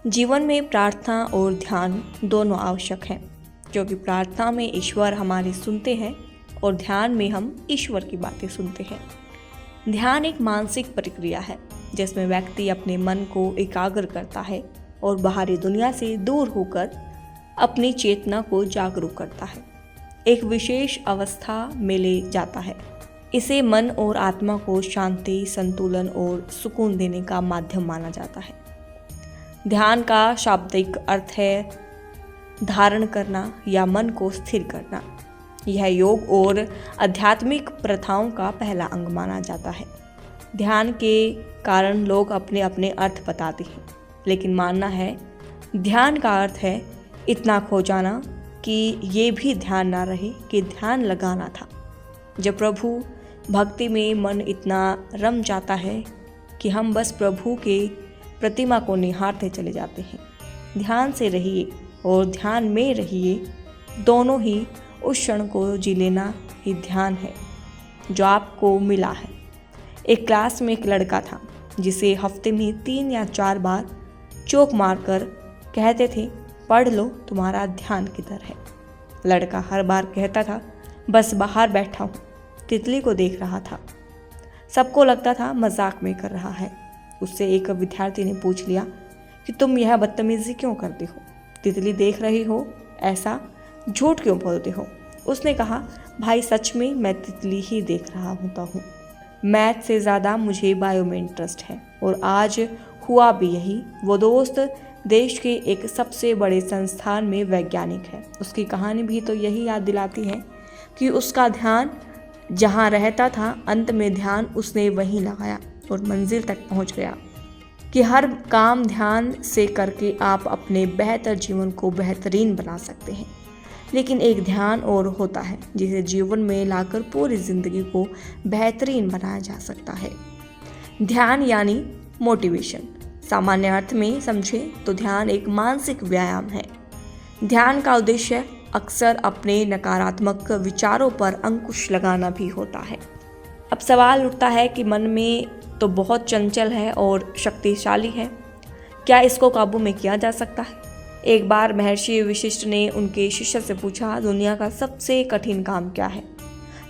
जीवन में प्रार्थना और ध्यान दोनों आवश्यक हैं, क्योंकि प्रार्थना में ईश्वर हमारी सुनते हैं और ध्यान में हम ईश्वर की बातें सुनते हैं। ध्यान एक मानसिक प्रक्रिया है जिसमें व्यक्ति अपने मन को एकाग्र करता है और बाहरी दुनिया से दूर होकर अपनी चेतना को जागरूक करता है, एक विशेष अवस्था में ले जाता है। इसे मन और आत्मा को शांति, संतुलन और सुकून देने का माध्यम माना जाता है। ध्यान का शाब्दिक अर्थ है धारण करना या मन को स्थिर करना। यह योग और आध्यात्मिक प्रथाओं का पहला अंग माना जाता है। ध्यान के कारण लोग अपने अपने अर्थ बताते हैं, लेकिन मानना है ध्यान का अर्थ है इतना खो जाना कि ये भी ध्यान ना रहे कि ध्यान लगाना था। जब प्रभु भक्ति में मन इतना रम जाता है कि हम बस प्रभु के प्रतिमा को निहारते चले जाते हैं। ध्यान से रहिए और ध्यान में रहिए, दोनों ही उस क्षण को जी लेना ही ध्यान है जो आपको मिला है। एक क्लास में एक लड़का था जिसे हफ्ते में 3 या 4 बार चौक मारकर कहते थे, पढ़ लो, तुम्हारा ध्यान किधर है। लड़का हर बार कहता था, बस बाहर बैठा हूँ, तितली को देख रहा था। सबको लगता था मजाक में कर रहा है। उससे एक विद्यार्थी ने पूछ लिया कि तुम यह बदतमीजी क्यों करते हो, तितली देख रही हो, ऐसा झूठ क्यों बोलते हो। उसने कहा, भाई सच में मैं तितली ही देख रहा होता हूँ। मैथ से ज़्यादा मुझे बायो में इंटरेस्ट है और आज हुआ भी यही। वो दोस्त देश के एक सबसे बड़े संस्थान में वैज्ञानिक है। उसकी कहानी भी तो यही याद दिलाती है कि उसका ध्यान जहाँ रहता था, अंत में ध्यान उसने वहीं लगाया और मंजिल तक पहुँच गया। कि हर काम ध्यान से करके आप अपने बेहतर जीवन को बेहतरीन बना सकते हैं। लेकिन एक ध्यान और होता है जिसे जीवन में लाकर पूरी जिंदगी को बेहतरीन बनाया जा सकता है। ध्यान यानी मोटिवेशन। सामान्य अर्थ में समझें तो ध्यान एक मानसिक व्यायाम है। ध्यान का उद्देश्य अक्सर अपने नकारात्मक विचारों पर अंकुश लगाना भी होता है। अब सवाल उठता है कि मन में तो बहुत चंचल है और शक्तिशाली है, क्या इसको काबू में किया जा सकता है? एक बार महर्षि वशिष्ठ ने उनके शिष्य से पूछा, दुनिया का सबसे कठिन काम क्या है?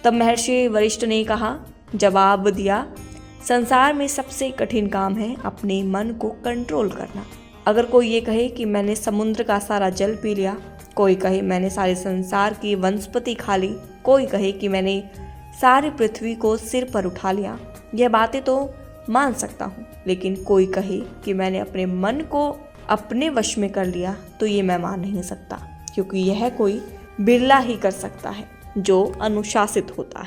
तब महर्षि वशिष्ठ ने जवाब दिया, संसार में सबसे कठिन काम है अपने मन को कंट्रोल करना। अगर कोई ये कहे कि मैंने समुद्र का सारा जल पी लिया, कोई कहे मैंने सारे संसार की वनस्पति खा ली, कोई कहे कि मैंने सारी पृथ्वी को सिर पर उठा लिया, यह बातें तो मान सकता हूँ, लेकिन कोई कहे कि मैंने अपने मन को अपने वश में कर लिया, तो ये मैं मान नहीं सकता, क्योंकि यह कोई बिरला ही कर सकता है जो अनुशासित होता है।